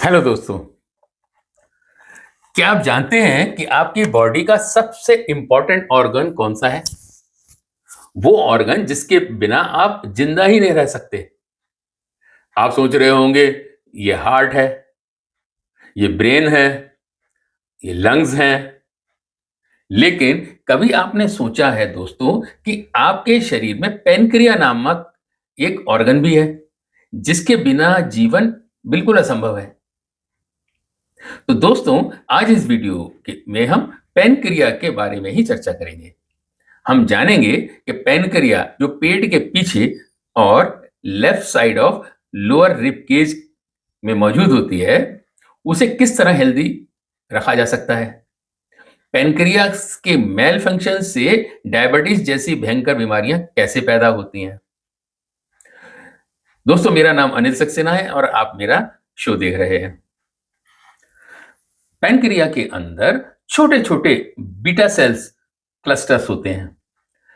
Hello दोस्तों। क्या आप जानते हैं कि आपकी बॉडी का सबसे इंपॉर्टेंट ऑर्गन कौन सा है? वो ऑर्गन जिसके बिना आप जिंदा ही नहीं रह सकते। आप सोच रहे होंगे ये हार्ट है, ये ब्रेन है, ये लंग्स हैं। लेकिन कभी आपने सोचा है दोस्तों कि आपके शरीर में पेनक्रिया नामक एक ऑर्गन भी है जिसके बिना जीवन बिल्कुल असंभव है। तो दोस्तों, आज इस वीडियो में हम पेनक्रिया के बारे में ही चर्चा करेंगे। हम जानेंगे कि पेनक्रिया जो पेट के पीछे और left side of lower rib cage में मौजूद होती है, उसे किस तरह हेल्दी रखा जा सकता है। पेनक्रियास के मेल फंक्शन से डायबिटीज जैसी भयंकर बीमारियां कैसे पैदा होती हैं। दोस्तों, मेरा नाम अनिल सक्सेना है और आप मेरा शो देख रहे हैं। पेनक्रिया के अंदर छोटे छोटे बीटा सेल्स क्लस्टर्स होते हैं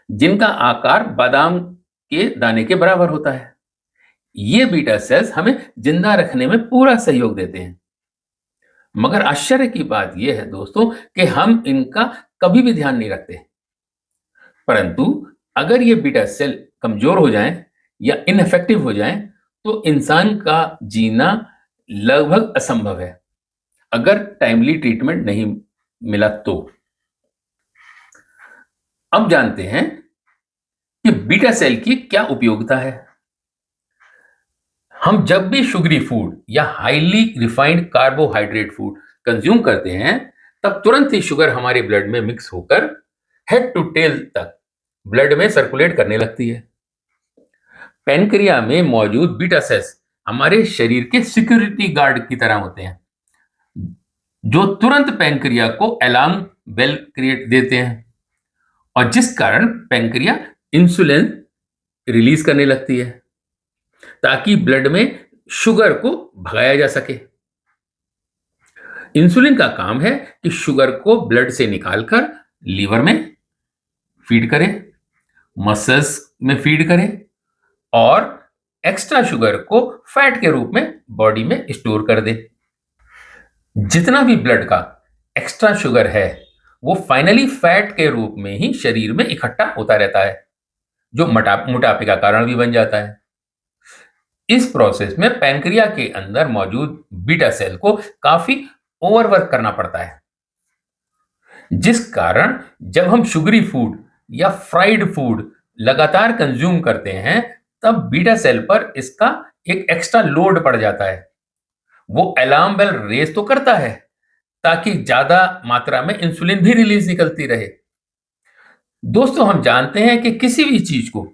जिनका आकार बादाम के दाने के बराबर होता है। ये बीटा सेल्स हमें जिंदा रखने में पूरा सहयोग देते हैं। मगर आश्चर्य की बात यह है दोस्तों कि हम इनका कभी भी ध्यान नहीं रखते। परंतु अगर ये बीटा सेल कमजोर हो जाएं या इनफेक्टिव हो जाएं तो इंसान का जीना लगभग असंभव है, अगर टाइमली ट्रीटमेंट नहीं मिला तो। अब जानते हैं कि बीटा सेल की क्या उपयोगिता है। हम जब भी शुगरी फूड या highly refined carbohydrate food consume करते हैं, तब तुरंत ही शुगर हमारे ब्लड में मिक्स होकर हेड टू टेल तक ब्लड में सर्कुलेट करने लगती है। पेनक्रिया में मौजूद बीटा सेल्स हमारे शरीर के सिक्योरिटी गार्ड की तरह होते हैं, जो तुरंत पेनक्रिया को अलार्म बेल क्रिएट देते हैं और जिस कारण पेनक्रिया इंसुलिन रिलीज करने लगती है ताकि ब्लड में शुगर को भगाया जा सके। इंसुलिन का काम है कि शुगर को ब्लड से निकालकर लीवर में फीड करे, मसल्स में फीड करे और एक्स्ट्रा शुगर को फैट के रूप में बॉडी में स्टोर कर दे। जितना भी ब्लड का एक्स्ट्रा शुगर है वो फाइनली फैट के रूप में ही शरीर में इकट्ठा होता रहता है, जो मोटापे का कारण भी बन जाता है। इस प्रोसेस में पैनक्रिया के अंदर मौजूद बीटा सेल को काफी ओवरवर्क करना पड़ता है, जिस कारण जब हम शुगरी फूड या फ्राइड फूड लगातार कंज्यूम करते हैं, तब बीटा सेल पर इसका एक एक्स्ट्रा लोड पड़ जाता है। वो अलार्म बेल रेज तो करता है ताकि ज्यादा मात्रा में इंसुलिन भी रिलीज निकलती रहे। दोस्तों, हम जानते हैं कि किसी भी चीज को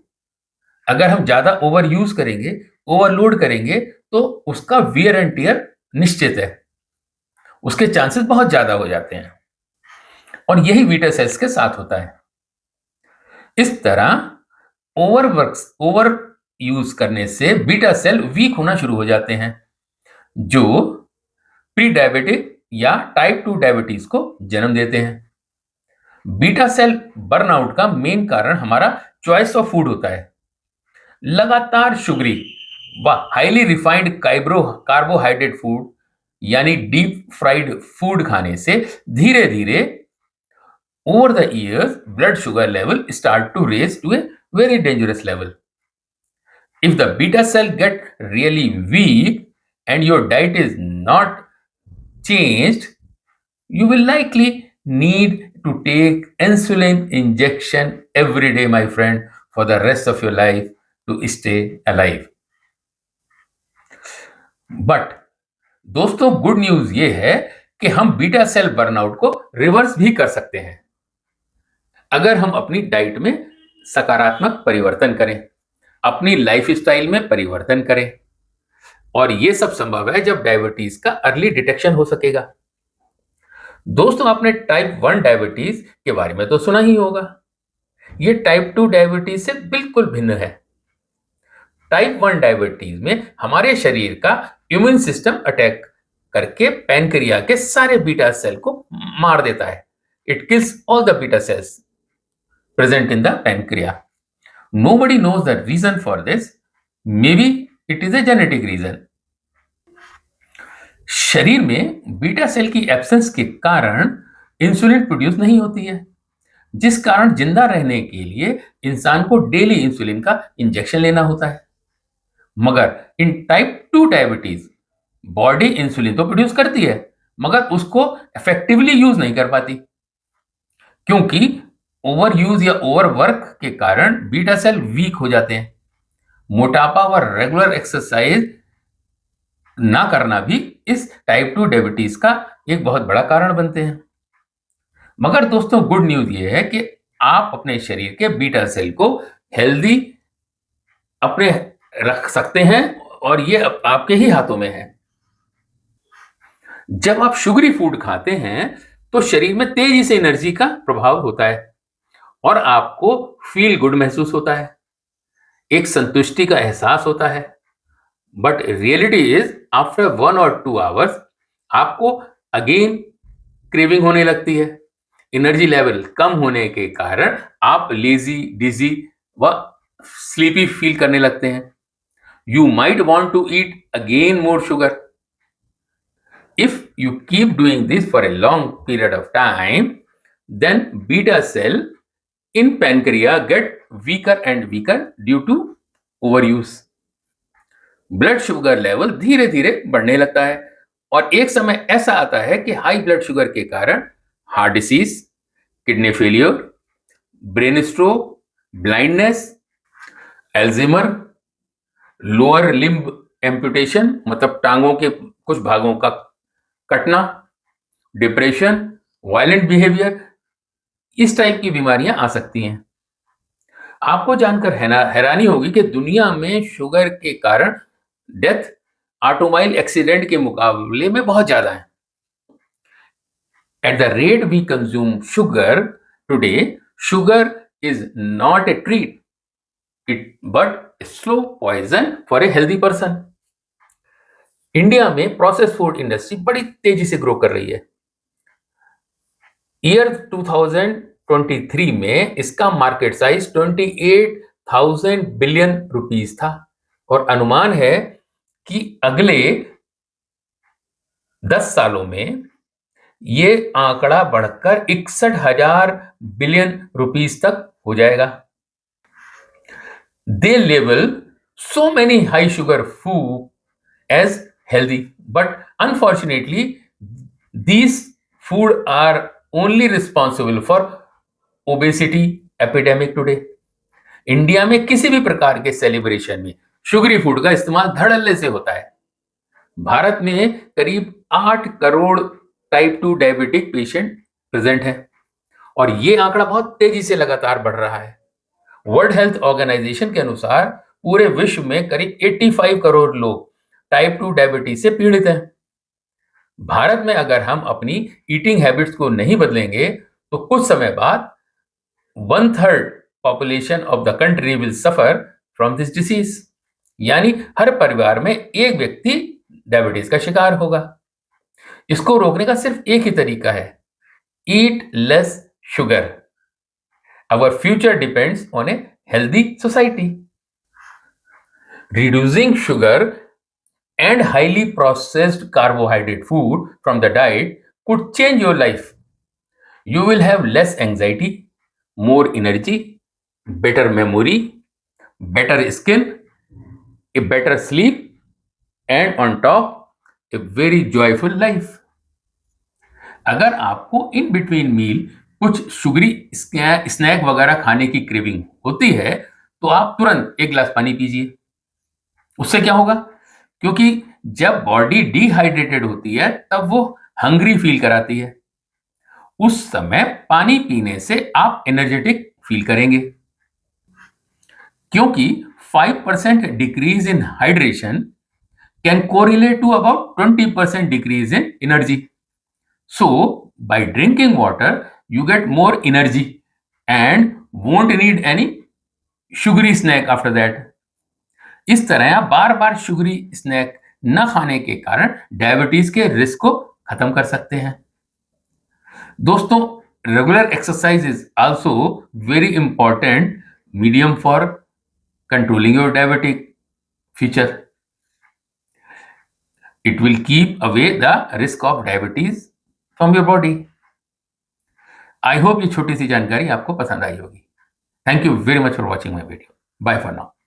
अगर हम ज्यादा ओवर यूज करेंगे, ओवरलोड करेंगे, तो उसका वियर एंड टियर निश्चित है, उसके चांसेस बहुत ज्यादा हो जाते हैं। और यही बीटा सेल्स के साथ होता है। इस तरह ओवर यूज करने से बीटा सेल वीक होना शुरू हो जाते हैं, जो प्री डायबिटिक या टाइप 2 डायबिटीज को जन्म देते हैं। बीटा सेल बर्नआउट का मेन कारण हमारा चॉइस ऑफ फूड होता है। लगातार शुगरी व हाईली रिफाइंड कार्बोहाइड्रेट फूड यानी डीप फ्राइड फूड खाने से धीरे धीरे over the years blood sugar level start to raise to a very dangerous level. If the beta cell get really weak and your diet is not changed, you will likely need to take insulin injection every day, my friend, for the rest of your life to stay alive. But दोस्तों, good news ये है कि हम beta cell burnout को reverse भी कर सकते हैं अगर हम अपनी डाइट में सकारात्मक परिवर्तन करें, अपनी लाइफस्टाइल में परिवर्तन करें। और यह सब संभव है जब डायबिटीज का अर्ली डिटेक्शन हो सकेगा। दोस्तों, आपने टाइप 1 डायबिटीज के बारे में तो सुना ही होगा। यह टाइप 2 डायबिटीज से बिल्कुल भिन्न है। टाइप 1 डायबिटीज में हमारे शरीर का इम्यून सिस्टम अटैक करके पैनक्रिया के सारे बीटा सेल को मार देता है। It kills all the beta cells present in the pancreas. Nobody knows the reason for this. Maybe it is a genetic reason. शरीर में बीटा सेल की एब्सेंस के कारण इंसुलिन प्रोड्यूस नहीं होती है, जिस कारण जिंदा रहने के लिए इंसान को डेली इंसुलिन का इंजेक्शन लेना होता है। मगर इन टाइप 2 डायबिटीज बॉडी इंसुलिन तो प्रोड्यूस करती है, मगर उसको इफेक्टिवली यूज नहीं कर पाती, क्योंकि ओवर यूज या ओवर वर्क के कारण बीटा सेल वीक हो जाते हैं। मोटापा और रेगुलर एक्सरसाइज ना करना भी इस टाइप 2 डायबिटीज का एक बहुत बड़ा कारण बनते हैं। मगर दोस्तों, गुड न्यूज ये है कि आप अपने शरीर के बीटा सेल को हेल्दी अपने रख सकते हैं, और ये आपके ही हाथों में है। जब आप शुगरी फूड खाते हैं तो शरीर में तेजी से एनर्जी का प्रभाव होता है और आपको फील गुड महसूस होता है, एक संतुष्टि का एहसास होता है। बट रियलिटी इज आफ्टर 1 और 2 आवर्स आपको अगेन क्रेविंग होने लगती है। एनर्जी लेवल कम होने के कारण आप लेजी, डिजी व स्लीपी फील करने लगते हैं। You might want to eat again more sugar. If you keep doing this for a long period of time, then beta cell in pancreas get weaker and weaker due to overuse. Blood sugar level धीरे धीरे बढ़ने लगता है और एक समय ऐसा आता है कि हाई ब्लड शुगर के कारण heart disease, kidney failure, brain stroke, blindness, Alzheimer, lower limb amputation मतलब टांगों के कुछ भागों का कटना, डिप्रेशन, वायलेंट बिहेवियर, इस टाइप की बीमारियां आ सकती हैं। आपको जानकर हैरानी होगी कि दुनिया में शुगर के कारण डेथ ऑटोमोबाइल एक्सीडेंट के मुकाबले में बहुत ज्यादा है। At the rate we consume sugar today, sugar is not a treat it but slow poison for a healthy person. India में प्रोसेस फूड इंडस्ट्री बड़ी तेजी से ग्रो कर रही है। ईयर 2023 में इसका मार्केट साइज 28,000 बिलियन रुपीस था और अनुमान है कि अगले 10 सालों में ये आंकड़ा बढ़कर 61,000 बिलियन रुपीस तक हो जाएगा। दे label so many high sugar food as healthy, but unfortunately these food are only responsible for obesity epidemic today. India में किसी भी प्रकार के सेलिब्रेशन में शुगरी फूड का इस्तेमाल धड़ल्ले से होता है। भारत में करीब 8 crore type 2 diabetic patient present हैं और ये आंकड़ा बहुत तेजी से लगातार बढ़ रहा है। वर्ल्ड हेल्थ ऑर्गेनाइजेशन के अनुसार पूरे विश्व में करीब 85 करोड़ लोग टाइप 2 डायबिटीज से पीड़ित हैं। भारत में अगर हम अपनी ईटिंग हैबिट्स को नहीं बदलेंगे तो कुछ समय बाद 1/3 population of the country will suffer from this disease, यानी हर परिवार में एक व्यक्ति डायबिटीज का शिकार होगा। इसको रोकने का सिर्फ एक ही तरीका है, eat less sugar. Our future depends on a healthy society. Reducing sugar and highly processed carbohydrate food from the diet could change your life. You will have less anxiety, more energy, better memory, better skin, a better sleep, and on top, a very joyful life. अगर आपको in between मील कुछ sugary snack वगैरह खाने की craving होती है तो आप तुरंत एक गिलास पानी पीजिए। उससे क्या होगा, क्योंकि जब बॉडी डिहाइड्रेटेड होती है तब वो हंग्री फील कराती है। उस समय पानी पीने से आप एनर्जेटिक फील करेंगे, क्योंकि 5% decrease in hydration can correlate to about 20% decrease in energy. So, by drinking water, you get more energy and won't need any sugary snack after that. इस तरह आप बार बार शुगरी स्नैक न खाने के कारण डायबिटीज के रिस्क को खत्म कर सकते हैं। दोस्तों, regular exercise is also very important medium for controlling your diabetic feature. It will keep away the risk of diabetes from your body. I hope ये छोटी सी जानकारी आपको पसंद आई होगी. Thank you very much for watching my video. Bye for now.